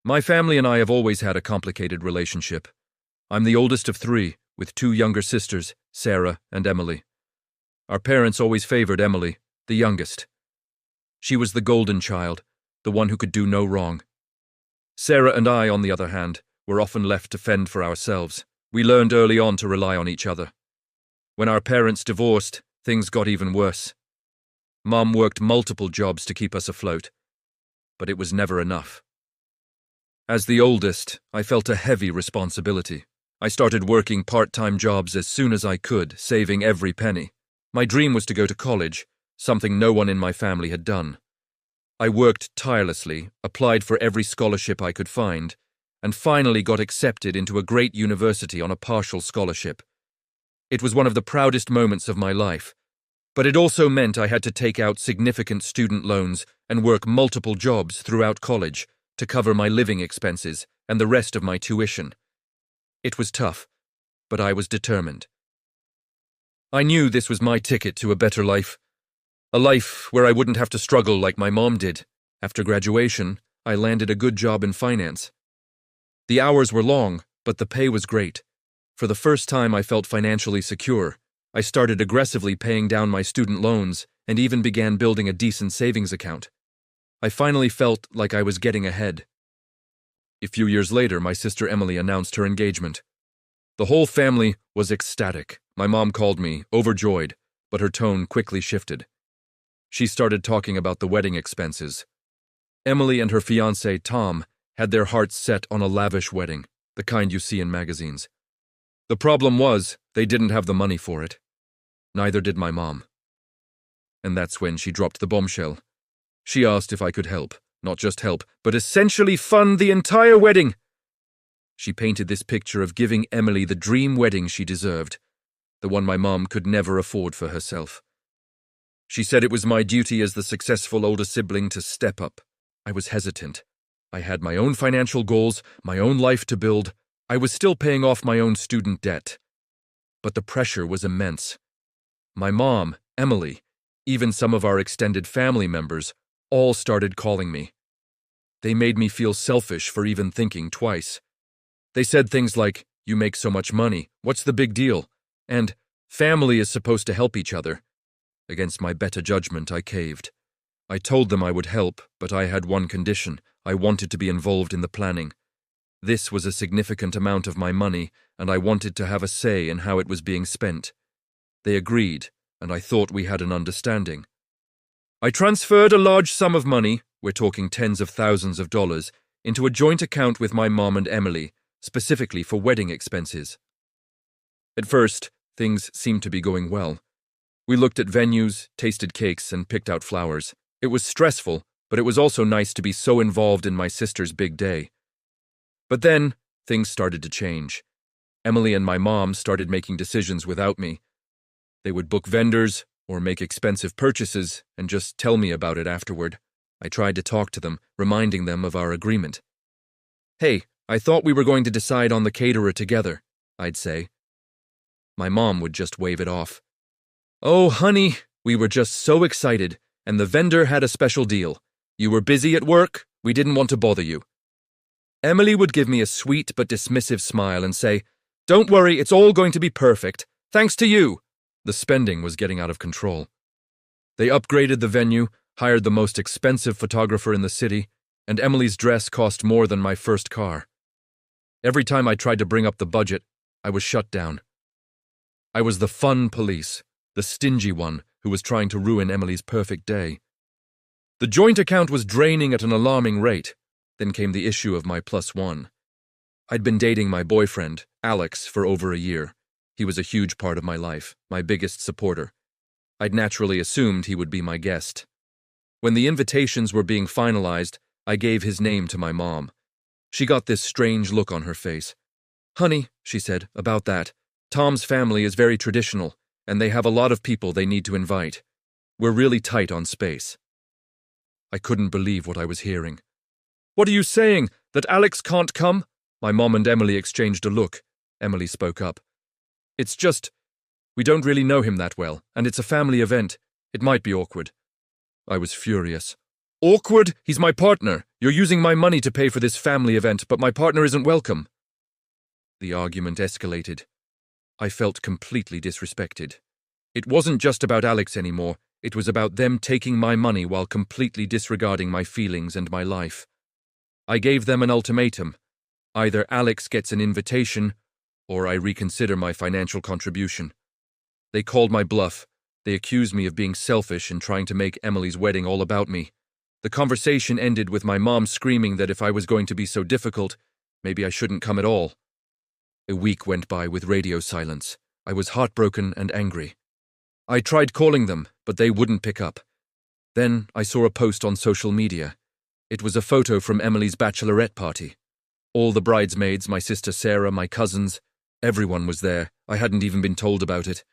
My family and I have always had a complicated relationship. I'm the oldest of three, with two younger sisters, Sarah and Emily. Our parents always favored Emily, the youngest. She was the golden child, the one who could do no wrong. Sarah and I, on the other hand, were often left to fend for ourselves. We learned early on to rely on each other. When our parents divorced, things got even worse. Mom worked multiple jobs to keep us afloat, but it was never enough. As the oldest, I felt a heavy responsibility. I started working part-time jobs as soon as I could, saving every penny. My dream was to go to college, something no one in my family had done. I worked tirelessly, applied for every scholarship I could find, and finally got accepted into a great university on a partial scholarship. It was one of the proudest moments of my life, but it also meant I had to take out significant student loans and work multiple jobs throughout college to cover my living expenses and the rest of my tuition. It was tough, but I was determined. I knew this was my ticket to a better life. A life where I wouldn't have to struggle like my mom did. After graduation, I landed a good job in finance. The hours were long, but the pay was great. For the first time, I felt financially secure. I started aggressively paying down my student loans and even began building a decent savings account. I finally felt like I was getting ahead. A few years later, my sister Emily announced her engagement. The whole family was ecstatic. My mom called me, overjoyed, but her tone quickly shifted. She started talking about the wedding expenses. Emily and her fiancé, Tom, had their hearts set on a lavish wedding, the kind you see in magazines. The problem was, they didn't have the money for it. Neither did my mom. And that's when she dropped the bombshell. She asked if I could help, not just help, but essentially fund the entire wedding. She painted this picture of giving Emily the dream wedding she deserved, the one my mom could never afford for herself. She said it was my duty as the successful older sibling to step up. I was hesitant. I had my own financial goals, my own life to build. I was still paying off my own student debt. But the pressure was immense. My mom, Emily, even some of our extended family members, all started calling me. They made me feel selfish for even thinking twice. They said things like, "You make so much money, what's the big deal?" And, "Family is supposed to help each other." Against my better judgment, I caved. I told them I would help, but I had one condition. I wanted to be involved in the planning. This was a significant amount of my money, and I wanted to have a say in how it was being spent. They agreed, and I thought we had an understanding. I transferred a large sum of money, we're talking tens of thousands of dollars, into a joint account with my mom and Emily, specifically for wedding expenses. At first, things seemed to be going well. We looked at venues, tasted cakes, and picked out flowers. It was stressful, but it was also nice to be so involved in my sister's big day. But then, things started to change. Emily and my mom started making decisions without me. They would book vendors or make expensive purchases and just tell me about it afterward. I tried to talk to them, reminding them of our agreement. "Hey, I thought we were going to decide on the caterer together," I'd say. My mom would just wave it off. "Oh, honey, we were just so excited, and the vendor had a special deal. You were busy at work, we didn't want to bother you." Emily would give me a sweet but dismissive smile and say, "Don't worry, it's all going to be perfect. Thanks to you." The spending was getting out of control. They upgraded the venue, hired the most expensive photographer in the city, and Emily's dress cost more than my first car. Every time I tried to bring up the budget, I was shut down. I was the fun police, the stingy one who was trying to ruin Emily's perfect day. The joint account was draining at an alarming rate. Then came the issue of my +1. I'd been dating my boyfriend, Alex, for over a year. He was a huge part of my life, my biggest supporter. I'd naturally assumed he would be my guest. When the invitations were being finalized, I gave his name to my mom. She got this strange look on her face. "Honey," she said, "about that. Tom's family is very traditional, and they have a lot of people they need to invite. We're really tight on space." I couldn't believe what I was hearing. "What are you saying? That Alex can't come?" My mom and Emily exchanged a look. Emily spoke up. "It's just, we don't really know him that well, and it's a family event. It might be awkward." I was furious. "Awkward? He's my partner. You're using my money to pay for this family event, but my partner isn't welcome." The argument escalated. I felt completely disrespected. It wasn't just about Alex anymore. It was about them taking my money while completely disregarding my feelings and my life. I gave them an ultimatum. Either Alex gets an invitation, or I reconsider my financial contribution. They called my bluff. They accused me of being selfish and trying to make Emily's wedding all about me. The conversation ended with my mom screaming that if I was going to be so difficult, maybe I shouldn't come at all. A week went by with radio silence. I was heartbroken and angry. I tried calling them, but they wouldn't pick up. Then I saw a post on social media. It was a photo from Emily's bachelorette party. All the bridesmaids, my sister Sarah, my cousins, everyone was there. I hadn't even been told about it.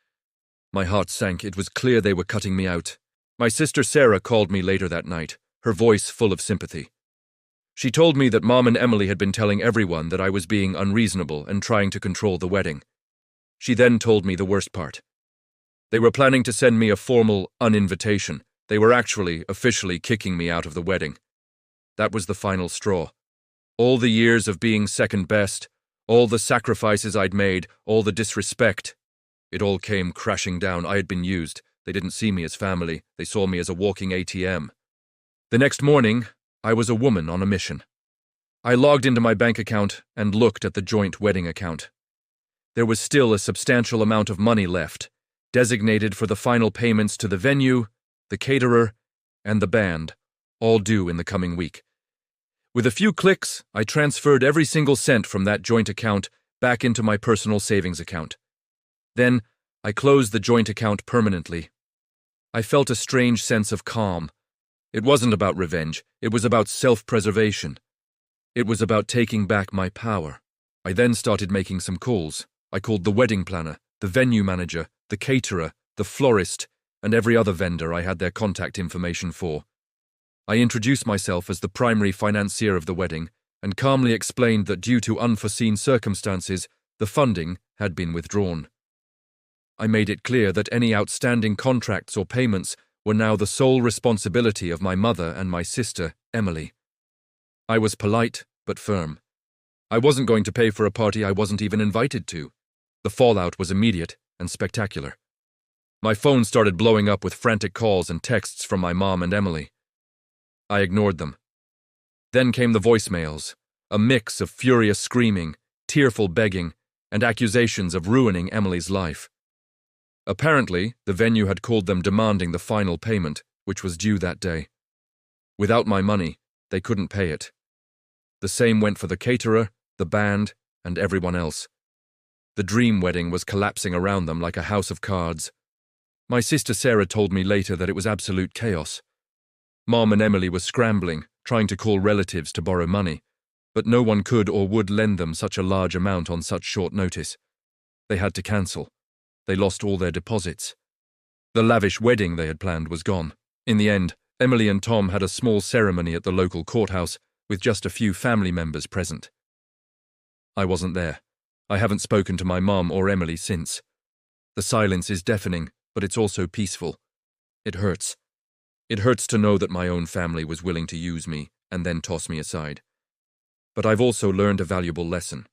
My heart sank. It was clear they were cutting me out. My sister Sarah called me later that night, her voice full of sympathy. She told me that Mom and Emily had been telling everyone that I was being unreasonable and trying to control the wedding. She then told me the worst part. They were planning to send me a formal uninvitation. They were actually officially kicking me out of the wedding. That was the final straw. All the years of being second best, all the sacrifices I'd made, all the disrespect, it all came crashing down. I had been used. They didn't see me as family. They saw me as a walking ATM. The next morning, I was a woman on a mission. I logged into my bank account and looked at the joint wedding account. There was still a substantial amount of money left, designated for the final payments to the venue, the caterer, and the band, all due in the coming week. With a few clicks, I transferred every single cent from that joint account back into my personal savings account. Then, I closed the joint account permanently. I felt a strange sense of calm. It wasn't about revenge. It was about self-preservation. It was about taking back my power. I then started making some calls. I called the wedding planner, the venue manager, the caterer, the florist, and every other vendor I had their contact information for. I introduced myself as the primary financier of the wedding and calmly explained that due to unforeseen circumstances, the funding had been withdrawn. I made it clear that any outstanding contracts or payments were now the sole responsibility of my mother and my sister, Emily. I was polite, but firm. I wasn't going to pay for a party I wasn't even invited to. The fallout was immediate and spectacular. My phone started blowing up with frantic calls and texts from my mom and Emily. I ignored them. Then came the voicemails, a mix of furious screaming, tearful begging, and accusations of ruining Emily's life. Apparently, the venue had called them demanding the final payment, which was due that day. Without my money, they couldn't pay it. The same went for the caterer, the band, and everyone else. The dream wedding was collapsing around them like a house of cards. My sister Sarah told me later that it was absolute chaos. Mom and Emily were scrambling, trying to call relatives to borrow money, but no one could or would lend them such a large amount on such short notice. They had to cancel. They lost all their deposits. The lavish wedding they had planned was gone. In the end, Emily and Tom had a small ceremony at the local courthouse with just a few family members present. I wasn't there. I haven't spoken to my mom or Emily since. The silence is deafening, but it's also peaceful. It hurts. It hurts to know that my own family was willing to use me and then toss me aside. But I've also learned a valuable lesson.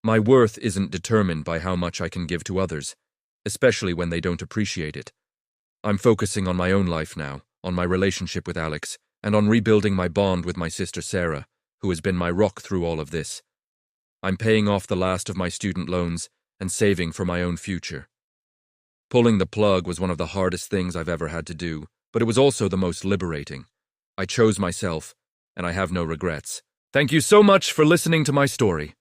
My worth isn't determined by how much I can give to others, especially when they don't appreciate it. I'm focusing on my own life now, on my relationship with Alex, and on rebuilding my bond with my sister Sarah, who has been my rock through all of this. I'm paying off the last of my student loans and saving for my own future. Pulling the plug was one of the hardest things I've ever had to do, but it was also the most liberating. I chose myself, and I have no regrets. Thank you so much for listening to my story.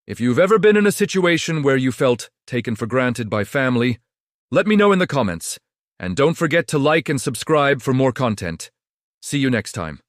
If you've ever been in a situation where you felt taken for granted by family, let me know in the comments. And don't forget to like and subscribe for more content. See you next time.